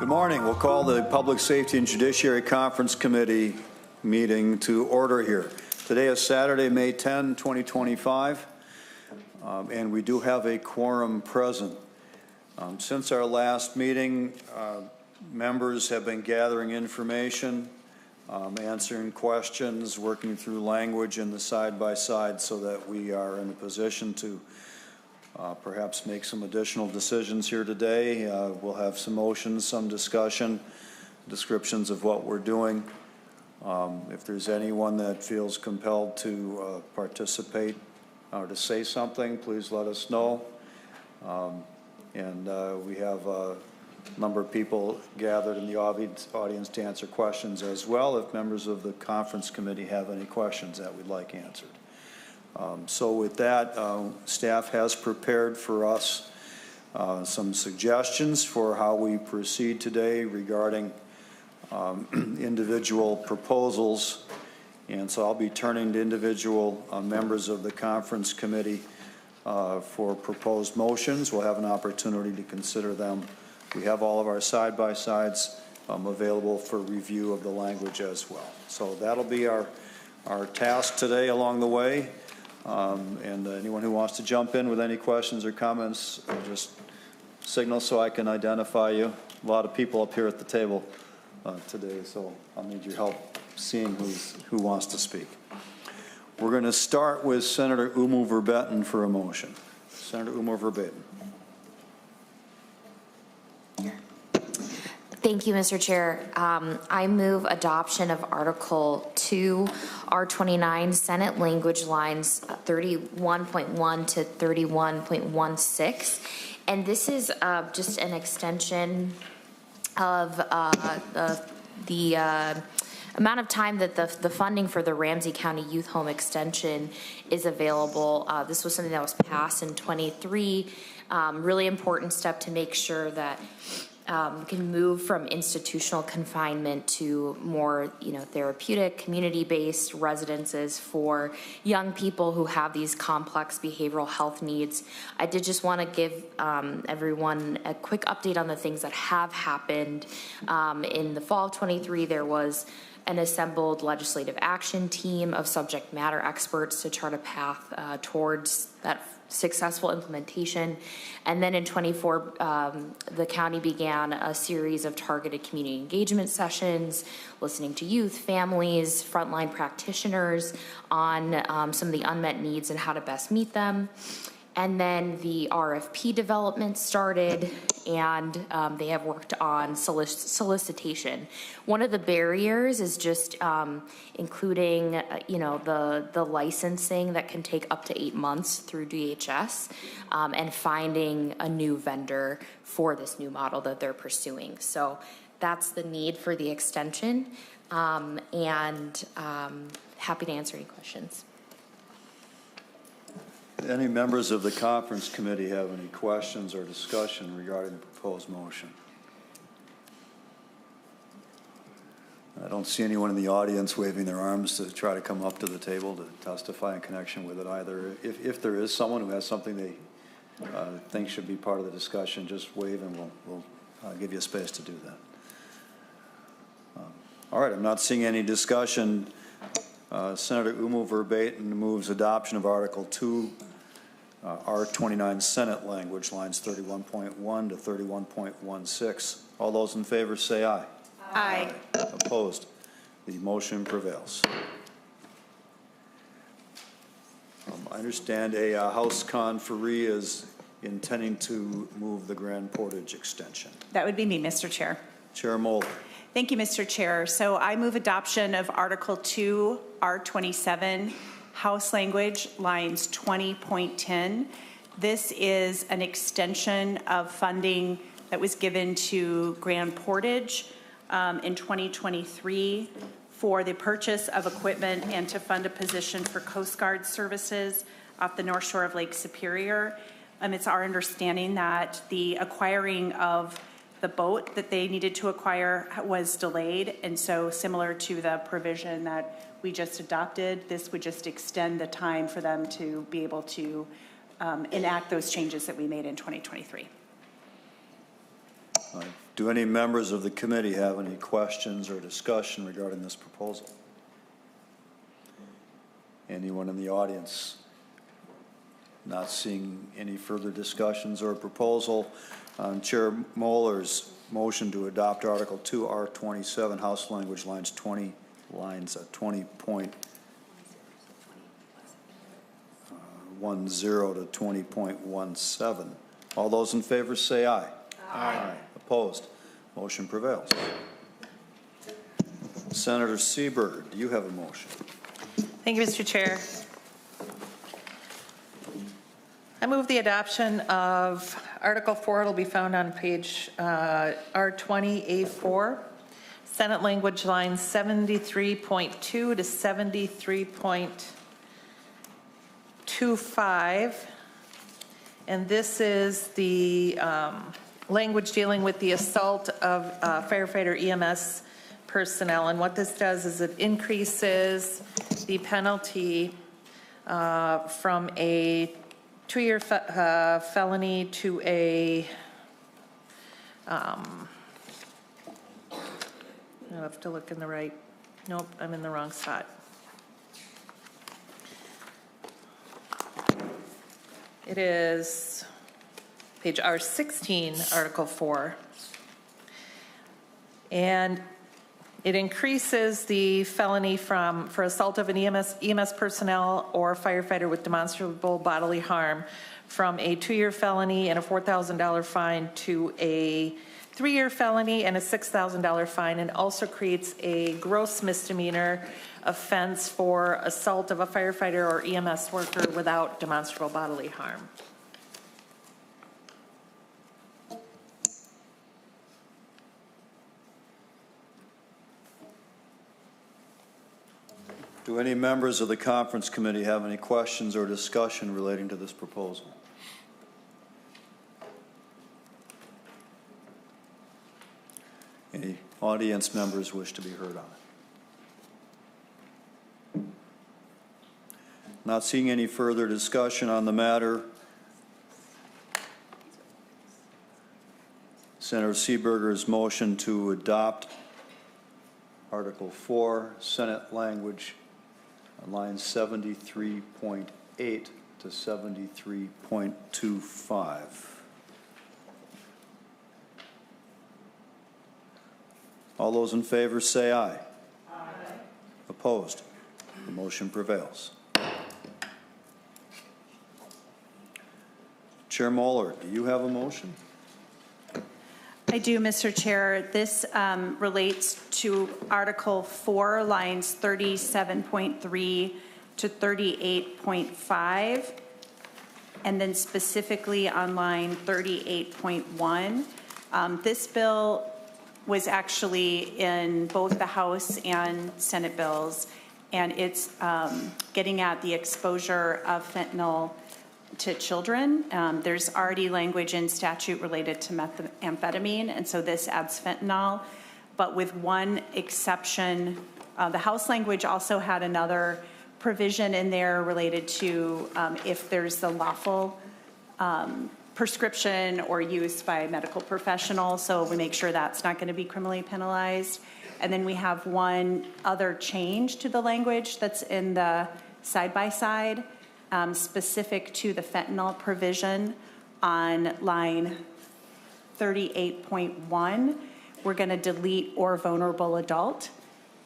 Good morning. We'll call the Public Safety and Judiciary Conference Committee meeting to order here. Today is Saturday, May 10, 2025, and we do have a quorum present. Since our last meeting, members have been gathering information, answering questions, working through language in the side-by-side so that we are in a position to perhaps make some additional decisions here today. We'll have some motions, some discussion, descriptions of what we're doing. If there's anyone that feels compelled to participate or to say something, please let us know. We have a number of people gathered in the audience to answer questions as well if members of the conference committee have any questions that we'd like answered. So with that, staff has prepared for us some suggestions for how we proceed today regarding individual proposals. And so I'll be turning to individual members of the conference committee for proposed motions. We'll have an opportunity to consider them. We have all of our side-by-sides available for review of the language as well. So that'll be our task today along the way. Anyone who wants to jump in with any questions or comments, just signal so I can identify you. A lot of people up here at the table today, so I'll need your help seeing who wants to speak. We're going to start with Senator Umu Verbetten for a motion. Senator Umu Verbetten. Thank you, Mr. Chair. I move adoption of Article 2, R29, Senate language lines 31.1 to 31.16. And this is just an extension of the amount of time that the funding for the Ramsey County Youth Home Extension is available. This was something that was passed in 23. Really important step to make sure that can move from institutional confinement to more, therapeutic, community-based residences for young people who have these complex behavioral health needs. I did just want to give everyone a quick update on the things that have happened. In the fall of 23, there was an assembled legislative action team of subject matter experts to chart a path towards that successful implementation. And then in 24, the county began a series of targeted community engagement sessions, listening to youth, families, frontline practitioners on some of the unmet needs and how to best meet them. And then the RFP development started, and they have worked on solicitation. One of the barriers is just including, the licensing that can take up to 8 months through DHS, and finding a new vendor for this new model that they're pursuing. So that's the need for the extension, and happy to answer any questions. Any members of the conference committee have any questions or discussion regarding the proposed motion? I don't see anyone in the audience waving their arms to try to come up to the table to testify in connection with it either. If there is someone who has something they think should be part of the discussion, just wave and we'll give you a space to do that. All right, I'm not seeing any discussion. Senator Umu Verbetten moves adoption of Article 2, R29 Senate language, lines 31.1 to 31.16. All those in favor say aye. Aye. Opposed? The motion prevails. I understand a House conferee is intending to move the Grand Portage extension. That would be me, Mr. Chair. Chair Mulder. Thank you, Mr. Chair. So I move adoption of Article 2, R27, House language, lines 20.10. This is an extension of funding that was given to Grand Portage in 2023 for the purchase of equipment and to fund a position for Coast Guard services off the North Shore of Lake Superior. It's our understanding that the acquiring of the boat that they needed to acquire was delayed, and so similar to the provision that we just adopted, this would just extend the time for them to be able to enact those changes that we made in 2023. Do any members of the committee have any questions or discussion regarding this proposal? Anyone in the audience? Not seeing any further discussions or proposal. Chair Moeller's motion to adopt Article 2, R27, House language lines 20 20.10 to 20.17. All those in favor say aye. Aye. Opposed? Motion prevails. Senator Seeberger, do you have a motion? Thank you, Mr. Chair. I move the adoption of Article 4. It'll be found on page R20A4, Senate language lines 73.2 to 73.25. And this is the language dealing with the assault of firefighter EMS personnel. And what this does is it increases the penalty from a 2-year felony to a, I have to look in the right, nope, I'm in the wrong spot. It is page R16, Article 4. And it increases the felony for assault of an EMS personnel or firefighter with demonstrable bodily harm from a 2-year felony and a $4,000 fine to a 3-year felony and a $6,000 fine, and also creates a gross misdemeanor offense for assault of a firefighter or EMS worker without demonstrable bodily harm. Do any members of the conference committee have any questions or discussion relating to this proposal? Any audience members wish to be heard on it? Not seeing any further discussion on the matter. Senator Seeberger's motion to adopt Article 4, Senate language, lines 73.8 to 73.25. All those in favor say aye. Aye. Opposed? The motion prevails. Chair Moeller, do you have a motion? I do, Mr. Chair. This relates to Article 4, lines 37.3 to 38.5, and then specifically on line 38.1. This bill was actually in both the House and Senate bills, and it's getting at the exposure of fentanyl to children. There's already language in statute related to methamphetamine, and so this adds fentanyl, but with one exception. The House language also had another provision in there related to if there's the lawful prescription or use by a medical professional, so we make sure that's not going to be criminally penalized. And then we have one other change to the language that's in the side-by-side, specific to the fentanyl provision on line 38.1. We're going to delete or vulnerable adult.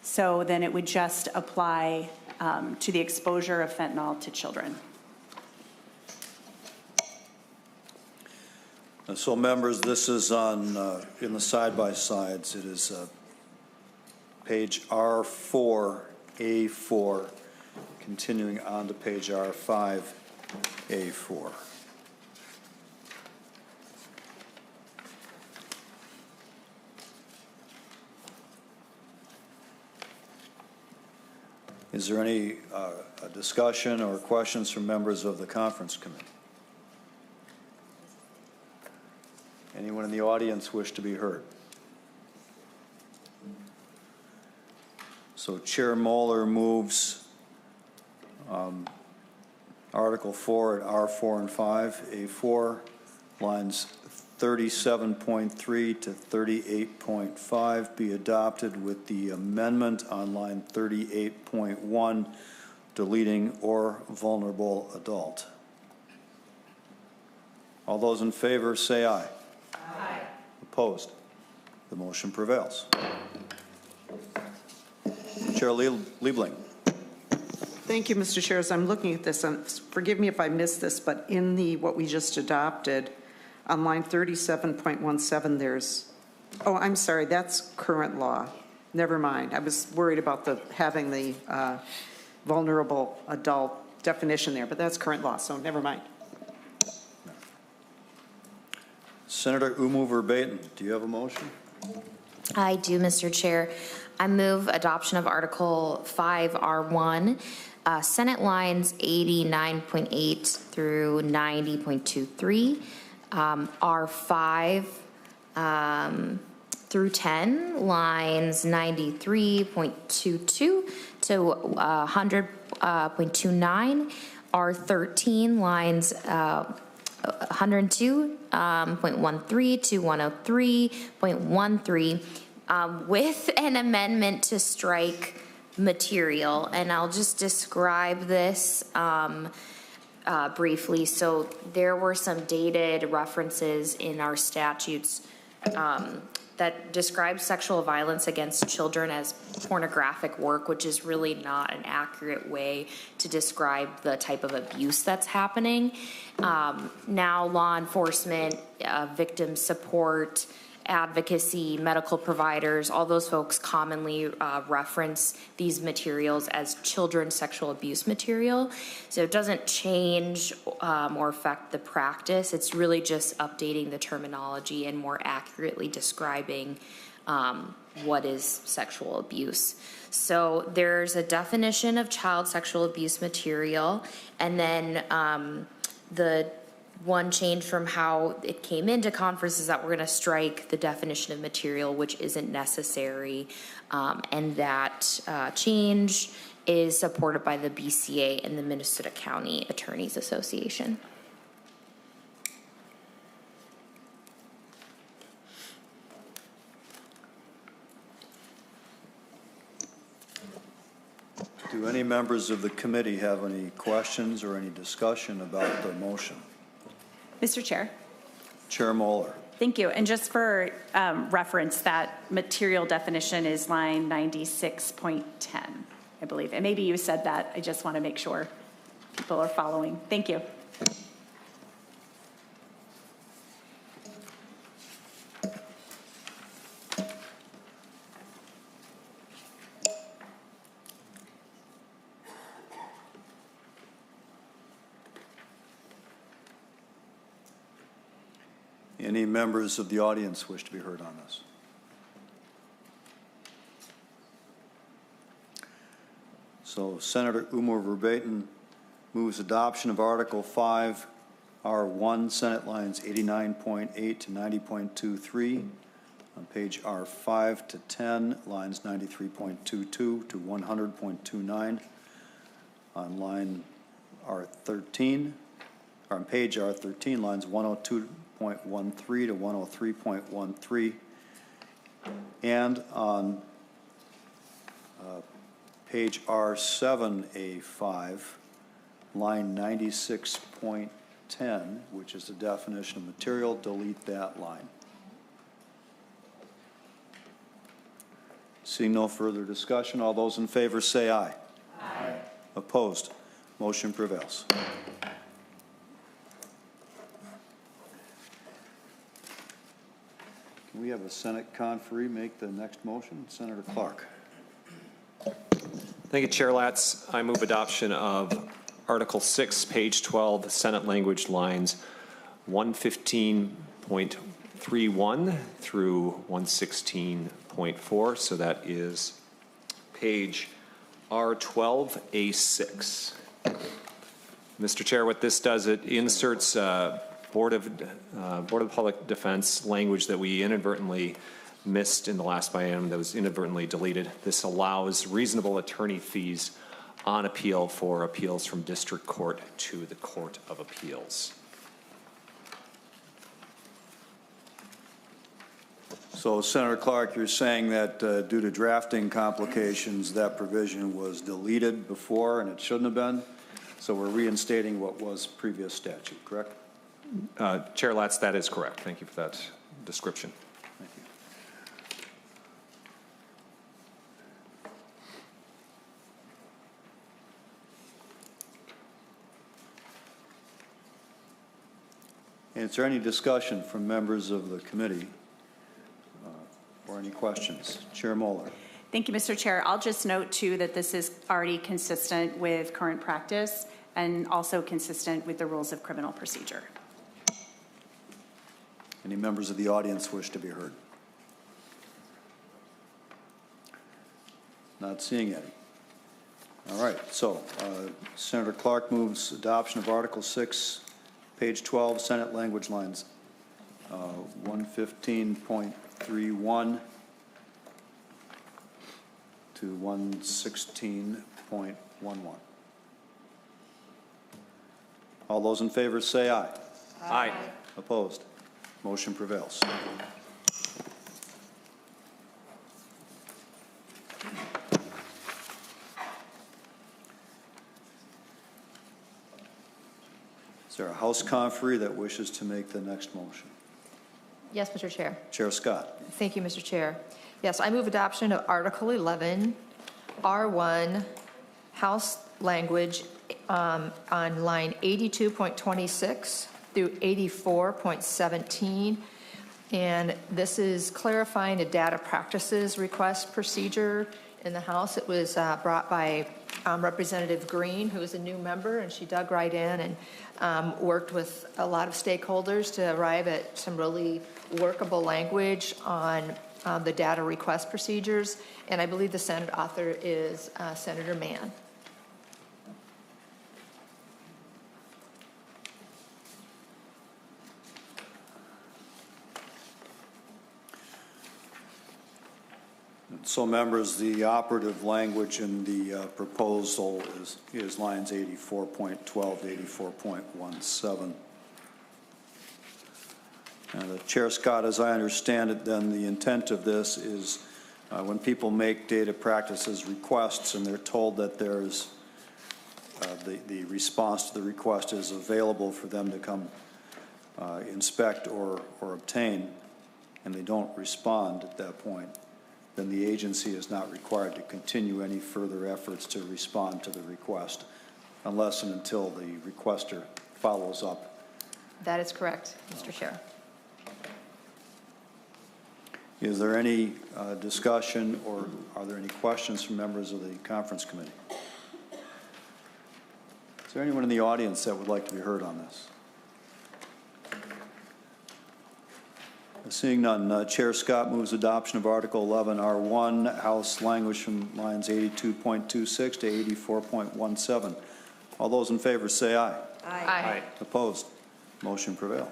So then it would just apply to the exposure of fentanyl to children. So members, this is on in the side-by-sides. It is page R4A4, continuing on to page R5A4. Is there any discussion or questions from members of the conference committee? Anyone in the audience wish to be heard? So Chair Moeller moves Article 4 at R4 and 5, A4, lines 37.3 to 38.5 be adopted with the amendment on line 38.1, deleting "or vulnerable adult." All those in favor say aye. Aye. Opposed? The motion prevails. Chair Liebling. Thank you, Mr. Chair. As I'm looking at this, and forgive me if I missed this, but in what we just adopted, on line 37.17, there's, oh, I'm sorry, that's current law. Never mind. I was worried about having the vulnerable adult definition there, but that's current law, so never mind. Senator Umu Verbatim, do you have a motion? I do, Mr. Chair. I move adoption of Article 5R1, Senate lines 89.8 through 90.23, R5 through 10, lines 93.22 to 100.29, R13, lines 102.13 to 103.13, with an amendment to strike material. And I'll just describe this briefly. So there were some dated references in our statutes that describe sexual violence against children as pornographic work, which is really not an accurate way to describe the type of abuse that's happening. Now law enforcement, victim support, advocacy, medical providers, all those folks commonly reference these materials as children's sexual abuse material. So it doesn't change or affect the practice. It's really just updating the terminology and more accurately describing what is sexual abuse. So there's a definition of child sexual abuse material, and then the one change from how it came into conference is that we're going to strike the definition of material, which isn't necessary, and that change is supported by the BCA and the Minnesota County Attorneys Association. Do any members of the committee have any questions or any discussion about the motion? Mr. Chair. Chair Moeller. Thank you. And just for reference, that material definition is line 96.10, I believe. And maybe you said that. I just want to make sure people are following. Thank you. Any members of the audience wish to be heard on this? So Senator Umu Verbatim moves adoption of Article 5, R1, Senate lines 89.8 to 90.23, on page R5 to 10, lines 93.22 to 100.29, on line R13, or on page R13, lines 102.13 to 103.13, and on page R7A5, line 96.10, which is the definition of material, delete that line. Seeing no further discussion, all those in favor say aye. Aye. Opposed? Motion prevails. Can we have a Senate conferee make the next motion? Senator Clark. Thank you, Chair Latz. I move adoption of Article 6, page 12, Senate language lines 115.31 through 116.4. So that is page R12A6. Mr. Chair, what this does, it inserts Board of Public Defense language that we inadvertently missed in the last biennium that was inadvertently deleted. This allows reasonable attorney fees on appeal for appeals from district court to the Court of Appeals. So Senator Clark, you're saying that due to drafting complications, that provision was deleted before and it shouldn't have been? So we're reinstating what was previous statute, correct? Chair Latz, that is correct. Thank you for that description. Thank you. Is there any discussion from members of the committee or any questions? Chair Moeller. Thank you, Mr. Chair. I'll just note, too, that this is already consistent with current practice and also consistent with the rules of criminal procedure. Any members of the audience wish to be heard? Not seeing any. All right, so Senator Clark moves adoption of Article 6, page 12, Senate language lines 115.31 to 116.11. All those in favor say aye. Aye. Opposed? Motion prevails. Is there a House conferee that wishes to make the next motion? Yes, Mr. Chair. Chair Scott. Thank you, Mr. Chair. Yes, I move adoption of Article 11, R1, House language on line 82.26 through 84.17. And this is clarifying a data practices request procedure in the House. It was brought by Representative Green, who is a new member, and she dug right in and worked with a lot of stakeholders to arrive at some really workable language on the data request procedures. And I believe the Senate author is Senator Mann. So, members, the operative language in the proposal is lines 84.12 to 84.17. Chair Scott, as I understand it, then the intent of this is when people make data practices requests and they're told that there's the response to the request is available for them to come inspect or obtain, and they don't respond at that point, then the agency is not required to continue any further efforts to respond to the request unless and until the requester follows up. That is correct, Mr. Chair. Is there any discussion or are there any questions from members of the conference committee? Is there anyone in the audience that would like to be heard on this? Seeing none, Chair Scott moves adoption of Article 11, R1, House language from lines 82.26 to 84.17. All those in favor say aye. Aye. Opposed? Motion prevails.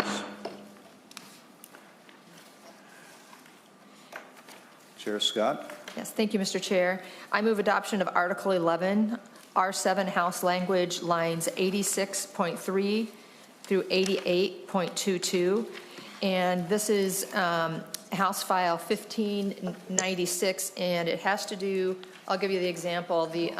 Chair Scott. Yes, thank you, Mr. Chair. I move adoption of Article 11, R7, House language lines 86.3 through 88.22. And this is House File 1596, and it has to do, I'll give you the example. The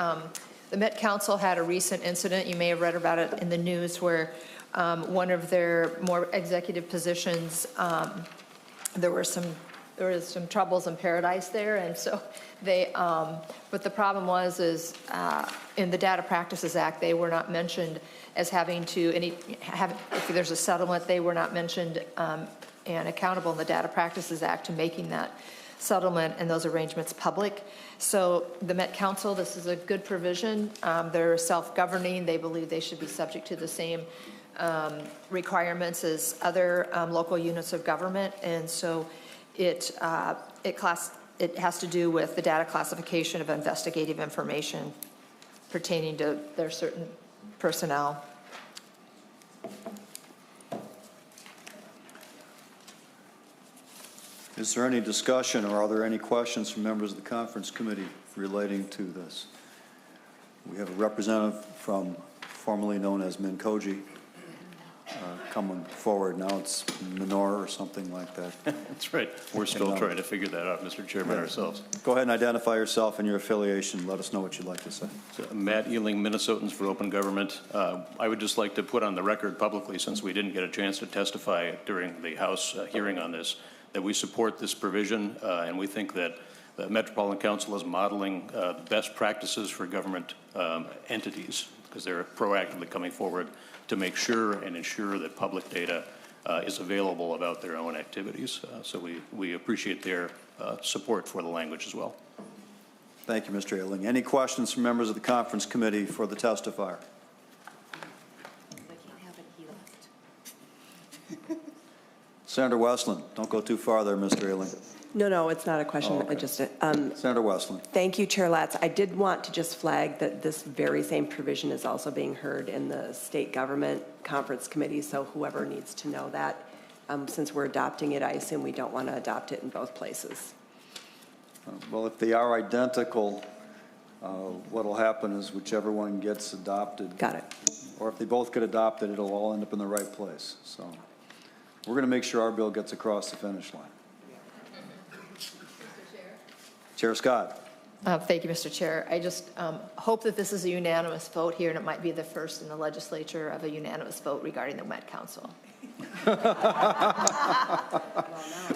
Met Council had a recent incident, you may have read about it in the news, where one of their more executive positions, there was some troubles in Paradise there, and so they, but the problem was in the Data Practices Act, they were not mentioned as having to, if there's a settlement, they were not mentioned and accountable in the Data Practices Act to making that settlement and those arrangements public. So the Met Council, this is a good provision. They're self-governing. They believe they should be subject to the same requirements as other local units of government, and so it has to do with the data classification of investigative information pertaining to their certain personnel. Is there any discussion or are there any questions from members of the conference committee relating to this? We have a representative from formerly known as Minkoji, coming forward. Now it's Menor or something like that. That's right. We're still trying to figure that out, Mr. Chairman, ourselves. Go ahead and identify yourself and your affiliation. Let us know what you'd like to say. So, Matt Ealing, Minnesotans for Open Government. I would just like to put on the record publicly, since we didn't get a chance to testify during the House hearing on this, that we support this provision, and we think that the Metropolitan Council is modeling the best practices for government entities, because they're proactively coming forward to make sure and ensure that public data is available about their own activities. So we appreciate their support for the language as well. Thank you, Mr. Ailing. Any questions from members of the conference committee for the testifier? Senator Westland, don't go too far there, Mr. Ailing. No, it's not a question. Oh, okay. Senator Westland. Thank you, Chair Latz. I did want to just flag that this very same provision is also being heard in the state government conference committee, so whoever needs to know that, since we're adopting it, I assume we don't want to adopt it in both places. Well, if they are identical, what'll happen is whichever one gets adopted. Got it. Or if they both get adopted, it'll all end up in the right place. So we're going to make sure our bill gets across the finish line. Chair Scott. Thank you, Mr. Chair. I just hope that this is a unanimous vote here, and it might be the first in the legislature of a unanimous vote regarding the Met Council.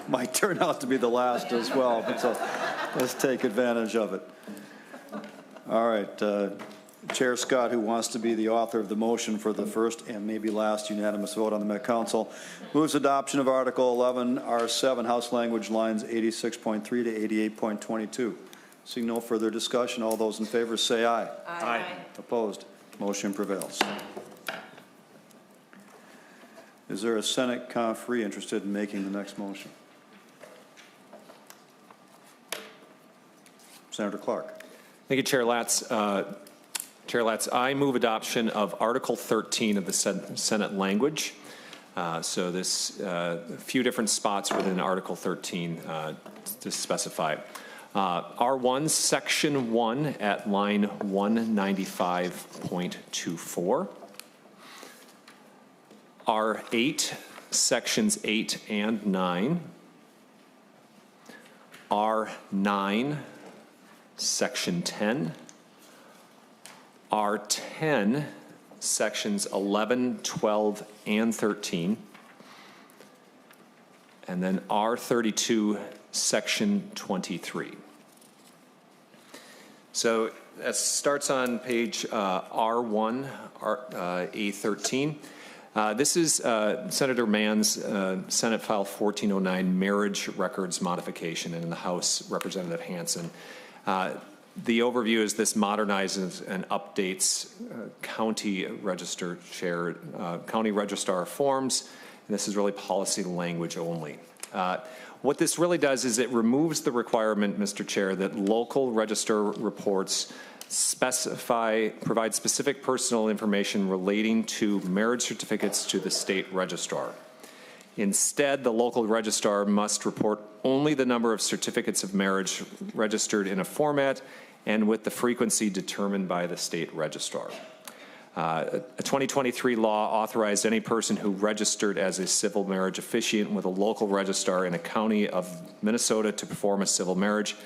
Might turn out to be the last as well, but so let's take advantage of it. All right. Chair Scott, who wants to be the author of the motion for the first and maybe last unanimous vote on the Met Council, moves adoption of Article 11, R7, House Language Lines 86.3 to 88.22. Seeing no further discussion, all those in favor say aye. Aye. Opposed? Motion prevails. Is there a Senate conferee interested in making the next motion? Senator Clark. Thank you, Chair Latz. Chair Latz, I move adoption of Article 13 of the Senate language. So this a few different spots within Article 13 to specify. R1, Section 1 at line 195.24. R8, Sections 8 and 9. R9, Section 10. R10, Sections 11, 12, and 13. And then R32, Section 23. So that starts on page R1, A13. This is Senator Mann's Senate File 1409 Marriage Records Modification, and in the House, Representative Hansen. The overview is this modernizes and updates county registrar forms, and this is really policy language only. What this really does is it removes the requirement, Mr. Chair, that local register reports provide specific personal information relating to marriage certificates to the state registrar. Instead, the local registrar must report only the number of certificates of marriage registered in a format and with the frequency determined by the state registrar. A 2023 law authorized any person who registered as a civil marriage officiant with a local registrar in a county of Minnesota to perform a civil marriage.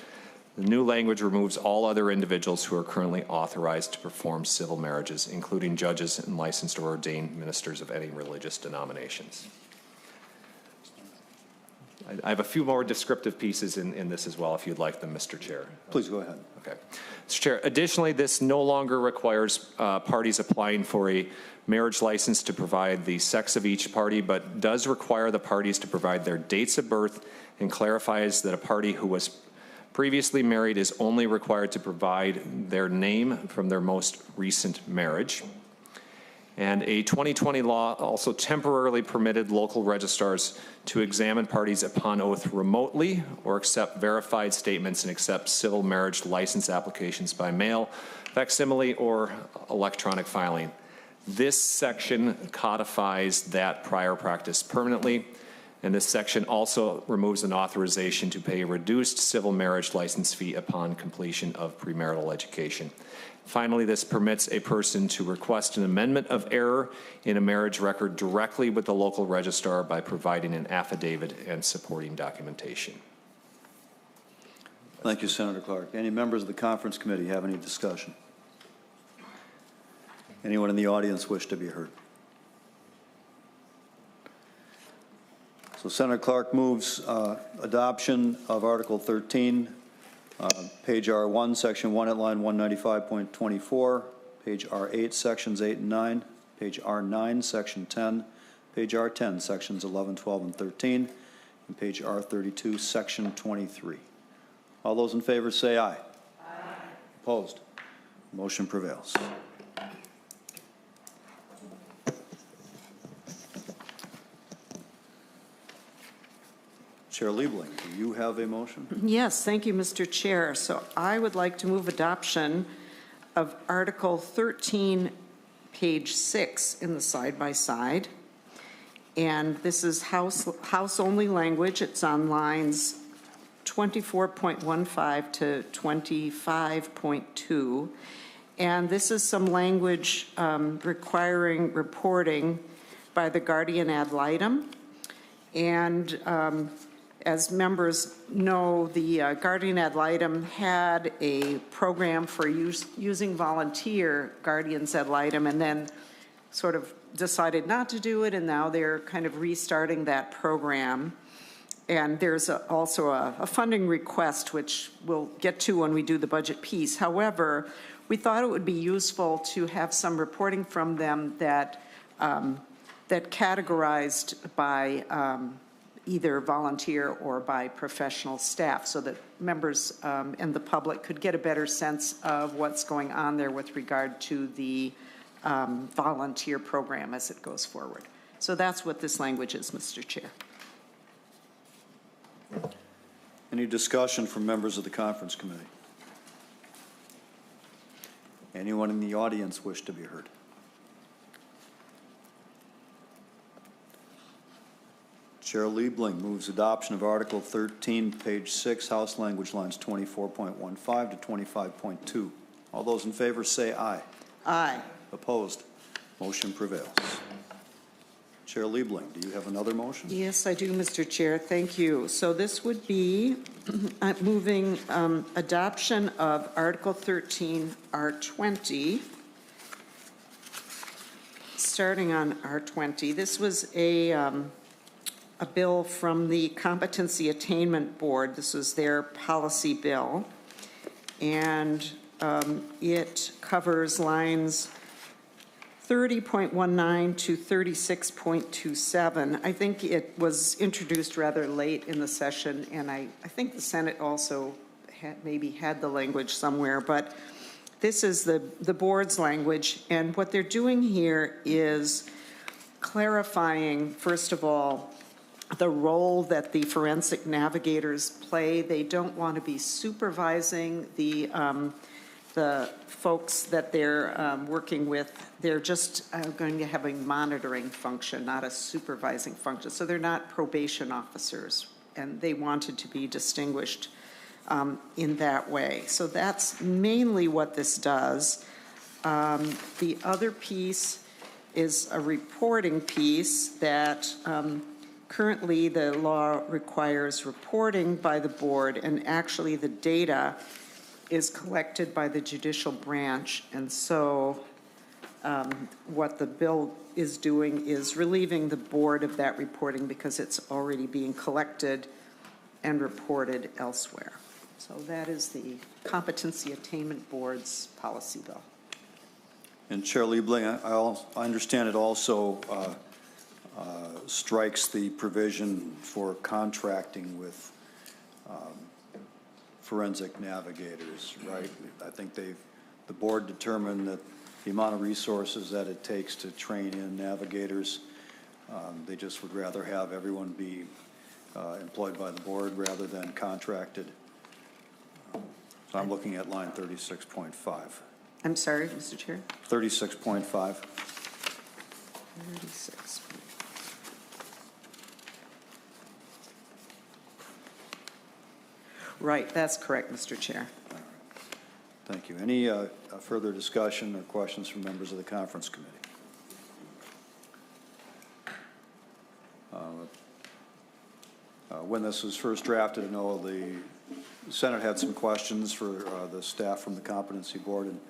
The new language removes all other individuals who are currently authorized to perform civil marriages, including judges and licensed or ordained ministers of any religious denominations. I have a few more descriptive pieces in this as well, if you'd like them, Mr. Chair. Please go ahead. Okay. Mr. Chair, additionally, this no longer requires parties applying for a marriage license to provide the sex of each party, but does require the parties to provide their dates of birth, and clarifies that a party who was previously married is only required to provide their name from their most recent marriage. And a 2020 law also temporarily permitted local registrars to examine parties upon oath remotely or accept verified statements and accept civil marriage license applications by mail, facsimile, or electronic filing. This section codifies that prior practice permanently And this section also removes an authorization to pay a reduced civil marriage license fee upon completion of premarital education. Finally, this permits a person to request an amendment of error in a marriage record directly with the local registrar by providing an affidavit and supporting documentation. Thank you, Senator Clark. Any members of the conference committee have any discussion? Anyone in the audience wish to be heard? So Senator Clark moves adoption of Article 13, page R1, Section 1 at line 195.24, page R8, Sections 8 and 9, page R9, Section 10, page R10, Sections 11, 12, and 13, and page R32, Section 23. All those in favor say aye. Aye. Opposed? Motion prevails. Chair Liebling, do you have a motion? Yes, thank you, Mr. Chair. So I would like to move adoption of Article 13, page 6 in the side-by-side. And this is house-only language. It's on lines 24.15 to 25.2. And this is some language requiring reporting by the guardian ad litem. And as members know, the guardian ad litem had a program for using volunteer guardians ad litem and then sort of decided not to do it, and now they're kind of restarting that program. And there's also a funding request, which we'll get to when we do the budget piece. However, we thought it would be useful to have some reporting from them that that categorized by either volunteer or by professional staff, so that members and the public could get a better sense of what's going on there with regard to the volunteer program as it goes forward. So that's what this language is, Mr. Chair. Any discussion from members of the conference committee? Anyone in the audience wish to be heard? Chair Liebling moves adoption of Article 13, page 6, House language lines 24.15 to 25.2. All those in favor say aye. Aye. Opposed? Motion prevails. Chair Liebling, do you have another motion? Yes, I do, Mr. Chair. Thank you. So this would be moving adoption of Article 13, R20. Starting on R20, this was a bill from the Competency Attainment Board. This was their policy bill, and it covers lines 30.19 to 36.27. I think it was introduced rather late in the session, and I think the Senate also maybe had the language somewhere, but this is the board's language, and what they're doing here is clarifying, first of all, the role that the forensic navigators play. They don't want to be supervising the folks that they're working with. They're just going to have a monitoring function, not a supervising function. So they're not probation officers, and they wanted to be distinguished in that way. So that's mainly what this does. The other piece is a reporting piece that currently the law requires reporting by the board, and actually the data is collected by the judicial branch. And so what the bill is doing is relieving the board of that reporting because it's already being collected and reported elsewhere. So that is the Competency Attainment Board's policy bill. And Chair Liebling, I understand it also strikes the provision for contracting with forensic navigators, right? I think the board determined that the amount of resources that it takes to train in navigators, they just would rather have everyone be employed by the board rather than contracted. So I'm looking at line 36.5. I'm sorry, Mr. Chair? 36.5. 36. Right, that's correct, Mr. Chair. Thank you. Any further discussion or questions from members of the conference committee? When this was first drafted, I know the Senate had some questions for the staff from the competency board, and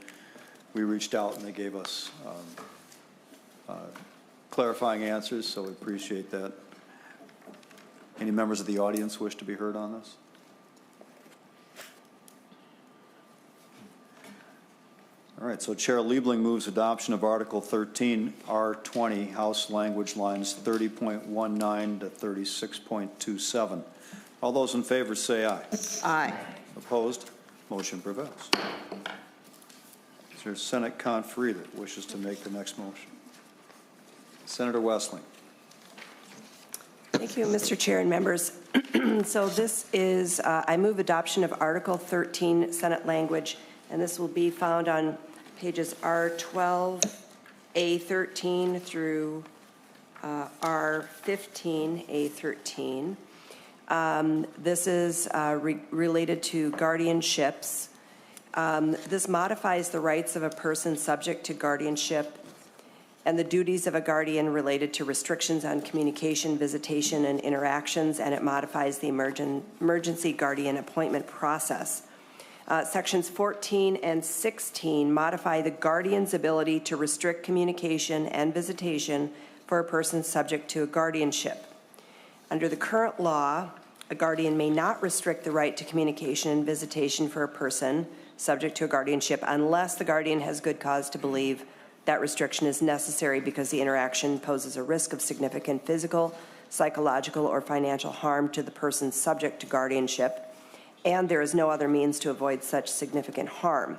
we reached out and they gave us clarifying answers, so we appreciate that. Any members of the audience wish to be heard on this? All right, so Chair Liebling moves adoption of Article 13, R20, House language lines 30.19 to 36.27. All those in favor say aye. Aye. Opposed? Motion prevails. Is there a Senate conferee that wishes to make the next motion? Senator Westling. Thank you, Mr. Chair and members. So this is, I move adoption of Article 13, Senate language, and this will be found on pages R12, A13 through R15, A13. This is related to guardianships. This modifies the rights of a person subject to guardianship and the duties of a guardian related to restrictions on communication, visitation, and interactions, and it modifies the emergency guardian appointment process. Sections 14 and 16 modify the guardian's ability to restrict communication and visitation for a person subject to a guardianship. Under the current law, a guardian may not restrict the right to communication and visitation for a person subject to a guardianship unless the guardian has good cause to believe that restriction is necessary because the interaction poses a risk of significant physical, psychological, or financial harm to the person subject to guardianship, and there is no other means to avoid such significant harm.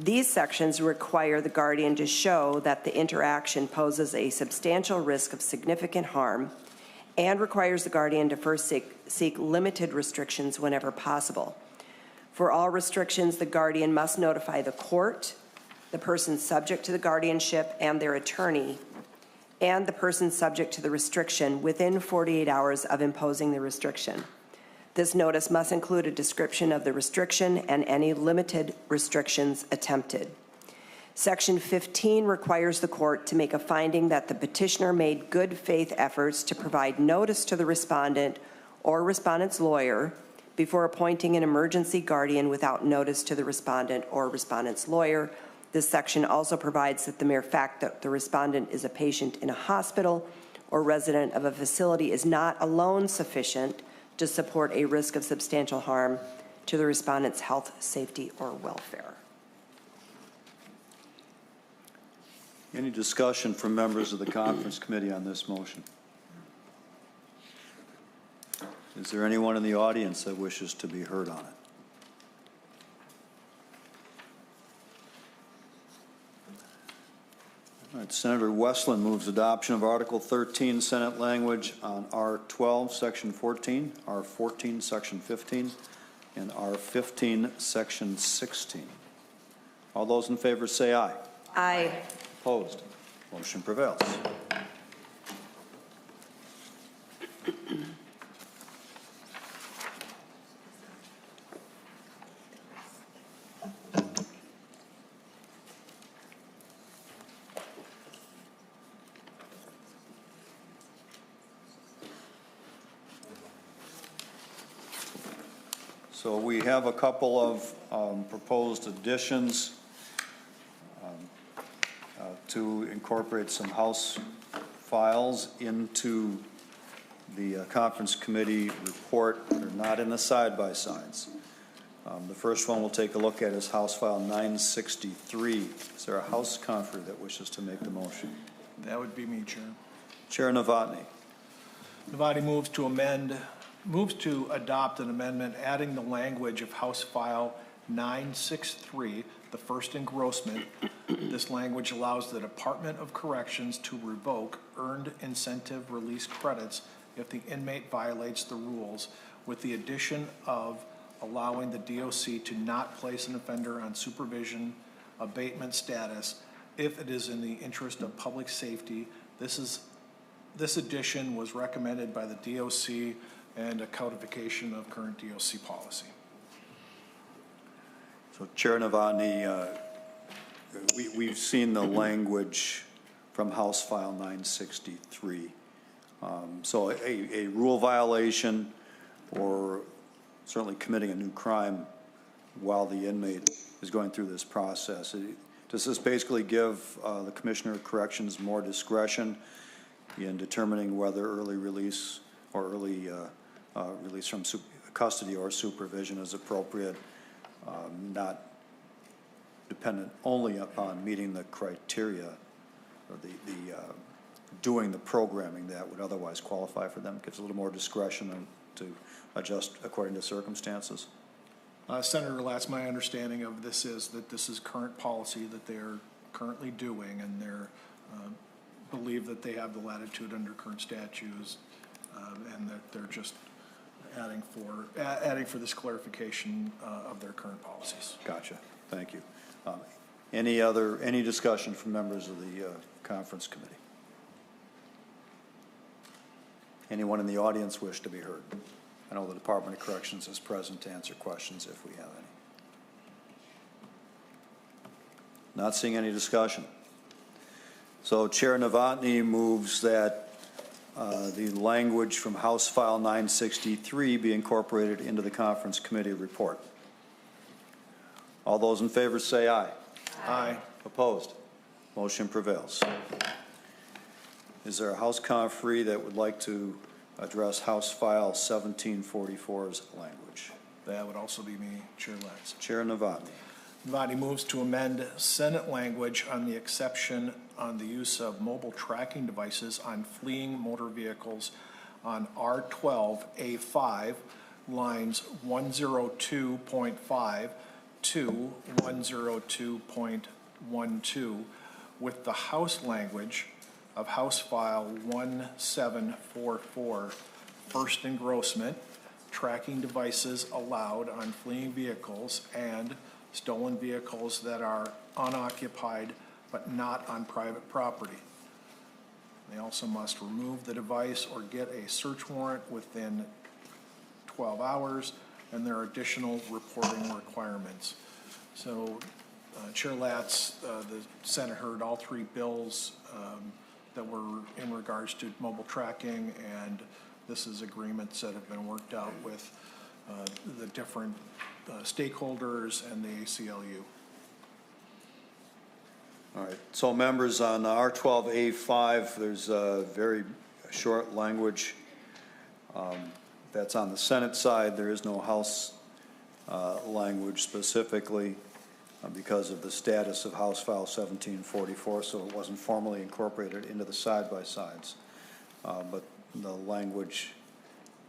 These sections require the guardian to show that the interaction poses a substantial risk of significant harm and requires the guardian to first seek limited restrictions whenever possible. For all restrictions, the guardian must notify the court, the person subject to the guardianship and their attorney, and the person subject to the restriction within 48 hours of imposing the restriction. This notice must include a description of the restriction and any limited restrictions attempted. Section 15 requires the court to make a finding that the petitioner made good faith efforts to provide notice to the respondent or respondent's lawyer before appointing an emergency guardian without notice to the respondent or respondent's lawyer. This section also provides that the mere fact that the respondent is a patient in a hospital or resident of a facility is not alone sufficient to support a risk of substantial harm to the respondent's health, safety, or welfare. Any discussion from members of the conference committee on this motion? Is there anyone in the audience that wishes to be heard on it? All right, Senator Westland moves adoption of Article 13, Senate language on R12, Section 14, R14, Section 15, and R15, Section 16. All those in favor say aye. Aye. Opposed? Motion prevails. So we have a couple of proposed additions to incorporate some House files into the conference committee report. They're not in the side-by-sides. The first one we'll take a look at is House File 963. Is there a House conferee that wishes to make the motion? That would be me, Chair. Chair Novotny. Novotny moves to adopt an amendment adding the language of House File 963, the first engrossment. This language allows the Department of Corrections to revoke earned incentive release credits if the inmate violates the rules, with the addition of allowing the DOC to not place an offender on supervision abatement status if it is in the interest of public safety. This addition was recommended by the DOC and a codification of current DOC policy. So Chair Novotny, we've seen the language from House File 963. So a rule violation or certainly committing a new crime while the inmate is going through this process. Does this basically give the Commissioner of Corrections more discretion in determining whether early release or early release from custody or supervision is appropriate, not dependent only upon meeting the criteria or the doing the programming that would otherwise qualify for them? Gives a little more discretion to adjust according to circumstances. Senator Latz, my understanding of this is that this is current policy that they're currently doing, and they're believe that they have the latitude under current statutes, and that they're just adding for this clarification of their current policies. Gotcha. Thank you. Any discussion from members of the conference committee? Anyone in the audience wish to be heard? I know the Department of Corrections is present to answer questions if we have any. Not seeing any discussion. So Chair Novotny moves that the language from House File 963 be incorporated into the conference committee report. All those in favor say aye. Aye. Opposed? Motion prevails. Is there a House conferee that would like to address House File 1744's language? That would also be me, Chair Latz. Chair Novotny. Novotny moves to amend Senate language on the exception on the use of mobile tracking devices on fleeing motor vehicles on R12A5, lines 102.5 to 102.12, with the House language of House File 1744, first engrossment, tracking devices allowed on fleeing vehicles and stolen vehicles that are unoccupied but not on private property. They also must remove the device or get a search warrant within 12 hours, and there are additional reporting requirements. So, Chair Latz, the Senate heard all three bills that were in regards to mobile tracking, and this is agreements that have been worked out with the different stakeholders and the ACLU. All right. So members, on R12A5, there's a very short language that's on the Senate side. There is no House language specifically because of the status of House File 1744, so it wasn't formally incorporated into the side-by-sides. But the language,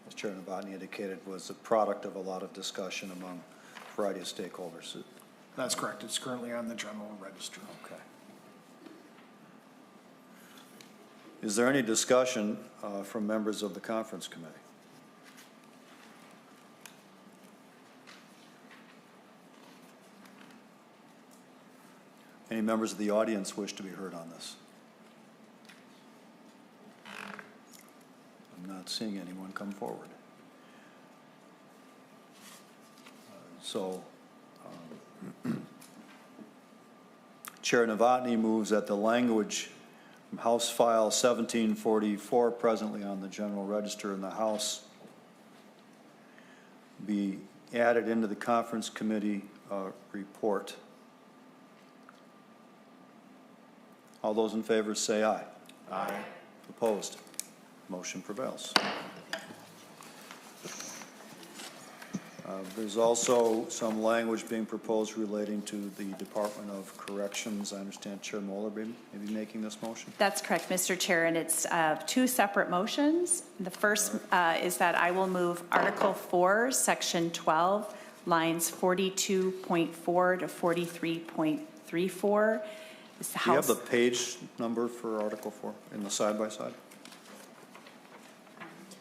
as Chair Novotny indicated, was a product of a lot of discussion among a variety of stakeholders. That's correct. It's currently on the General Register. Okay. Is there any discussion from members of the conference committee? Any members of the audience wish to be heard on this? I'm not seeing anyone come forward. Chair Novotny moves that the language from House File 1744, presently on the General Register in the House, be added into the conference committee report. All those in favor say aye. Aye. Opposed? Motion prevails. There's also some language being proposed relating to the Department of Corrections. I understand Chair Moeller may be making this motion. That's correct, Mr. Chair, and it's two separate motions. The first is that I will move Article 4, Section 12, lines 42.4 to 43.34. Do you have the page number for Article 4 in the side-by-side?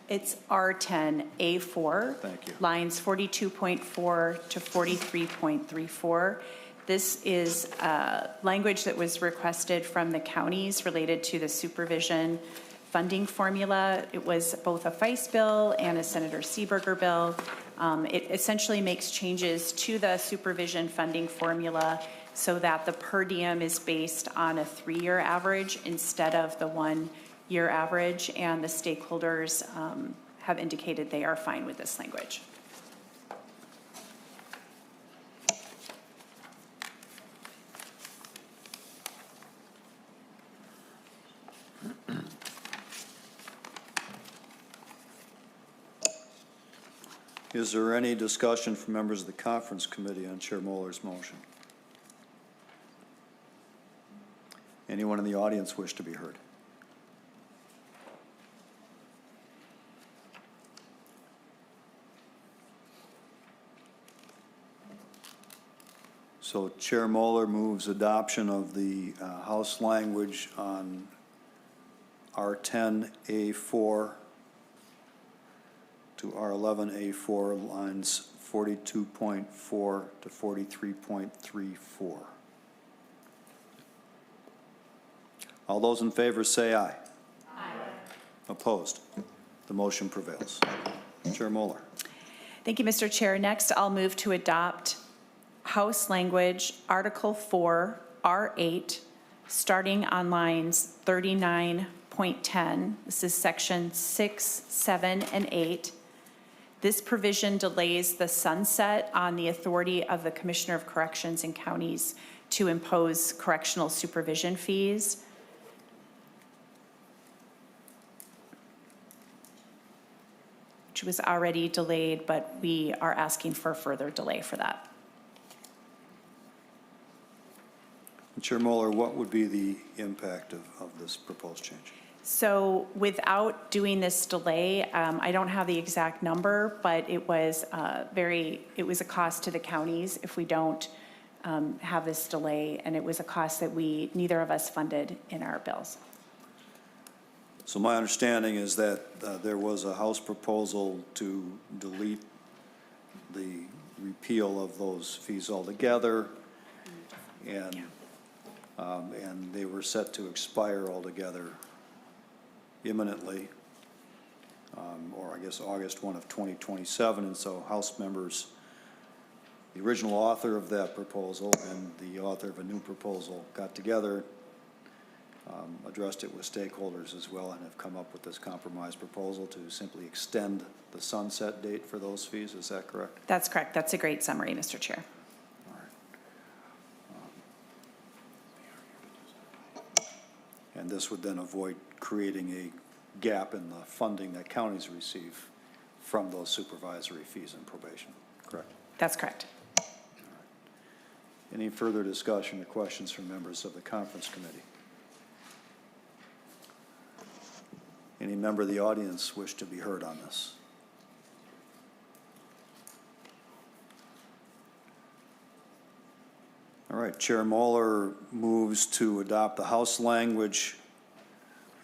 It's R10A4. Thank you. Lines 42.4 to 43.34. This is language that was requested from the counties related to the supervision funding formula. It was both a FICE bill and a Senator Seeberger bill. It essentially makes changes to the supervision funding formula so that the per diem is based on a 3-year average instead of the 1-year average, and the stakeholders have indicated they are fine with this language. Is there any discussion from members of the conference committee on Chair Moeller's motion? Anyone in the audience wish to be heard? So Chair Moeller moves adoption of the House language on R10A4 to R11A4, lines 42.4 to 43.34. All those in favor say aye. Aye. Opposed? The motion prevails. Chair Moeller. Thank you, Mr. Chair. Next, I'll move to adopt House language, Article 4, R8, starting on lines 39.10. This is section 6, 7, and 8. This provision delays the sunset on the authority of the Commissioner of Corrections in counties to impose correctional supervision fees. Which was already delayed, but we are asking for further delay for that. Chair Moeller, what would be the impact of this proposed change? So without doing this delay, I don't have the exact number, but it was a cost to the counties if we don't have this delay, and it was a cost that neither of us funded in our bills. So my understanding is that there was a House proposal to delete the repeal of those fees altogether, and they were set to expire altogether imminently, or I guess August 1 of 2027. And so House members, the original author of that proposal and the author of a new proposal, got together, addressed it with stakeholders as well, and have come up with this compromise proposal to simply extend the sunset date for those fees. Is that correct? That's correct. That's a great summary, Mr. Chair. And this would then avoid creating a gap in the funding that counties receive from those supervisory fees and probation, correct? That's correct. Any further discussion or questions from members of the conference committee? Any member of the audience wish to be heard on this? All right, Chair Moeller moves to adopt the House language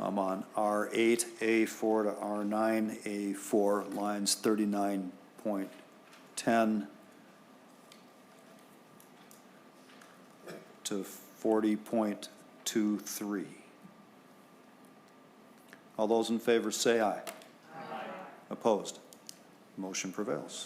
on R8A4 to R9A4, lines 39.10 to 40.23. All those in favor say aye. Aye. Opposed? Motion prevails.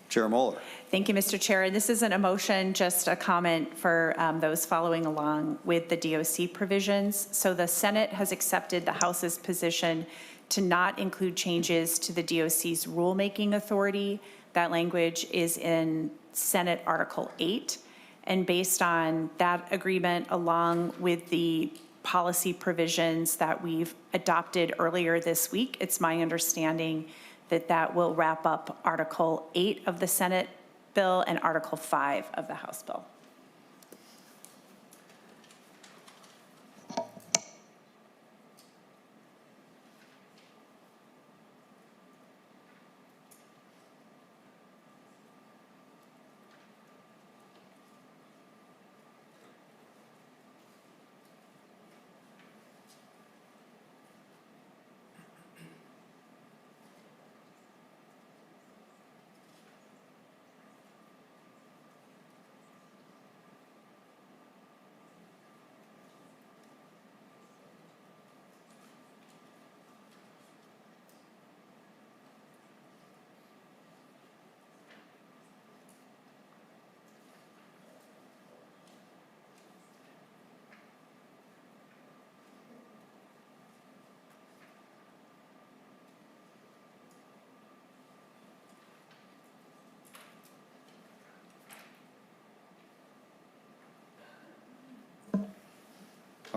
Chair Moeller. Thank you, Mr. Chair. This isn't a motion, just a comment for those following along with the DOC provisions. So the Senate has accepted the House's position to not include changes to the DOC's rulemaking authority. That language is in Senate Article 8. And based on that agreement, along with the policy provisions that we've adopted earlier this week, it's my understanding that that will wrap up Article 8 of the Senate bill and Article 5 of the House bill.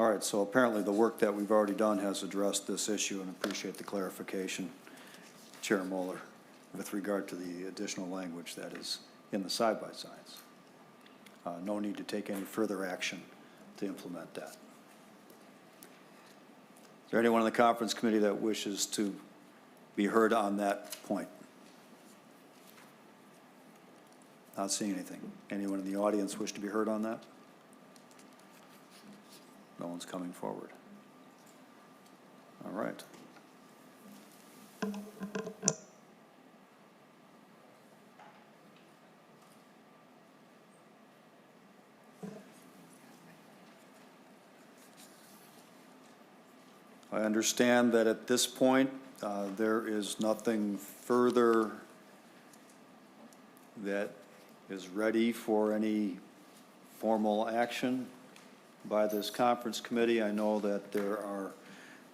All right, so apparently the work that we've already done has addressed this issue, and appreciate the clarification, Chair Moeller, with regard to the additional language that is in the side-by-sides. No need to take any further action to implement that. Is there anyone in the conference committee that wishes to be heard on that point? Not seeing anything. Anyone in the audience wish to be heard on that? No one's coming forward. All right. I understand that at this point, there is nothing further that is ready for any formal action by this conference committee. I know that there are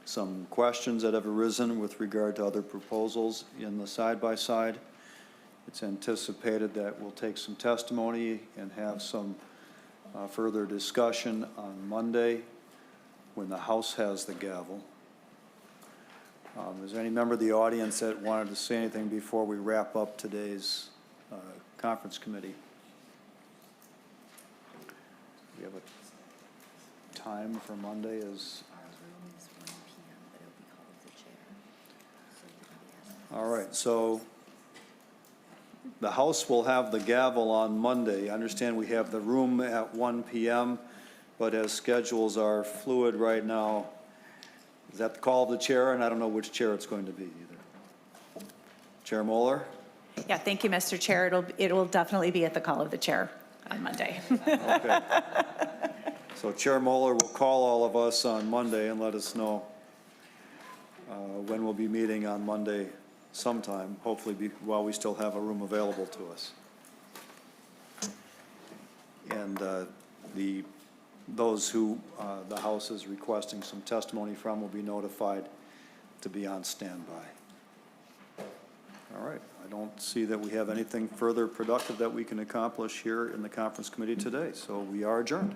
some questions that have arisen with regard to other proposals in the side-by-side. It's anticipated that we'll take some testimony and have some further discussion on Monday when the House has the gavel. Is there any member of the audience that wanted to say anything before we wrap up today's conference committee? We have a time for Monday is? All right, so the House will have the gavel on Monday. I understand we have the room at 1 p.m., but as schedules are fluid right now, is that the call of the chair? And I don't know which chair it's going to be either. Chair Moeller? Yeah, thank you, Mr. Chair. It will definitely be at the call of the chair on Monday. Okay. So Chair Moeller will call all of us on Monday and let us know when we'll be meeting on Monday sometime, hopefully while we still have a room available to us. And those who the House is requesting some testimony from will be notified to be on standby. All right. I don't see that we have anything further productive that we can accomplish here in the conference committee today, so we are adjourned.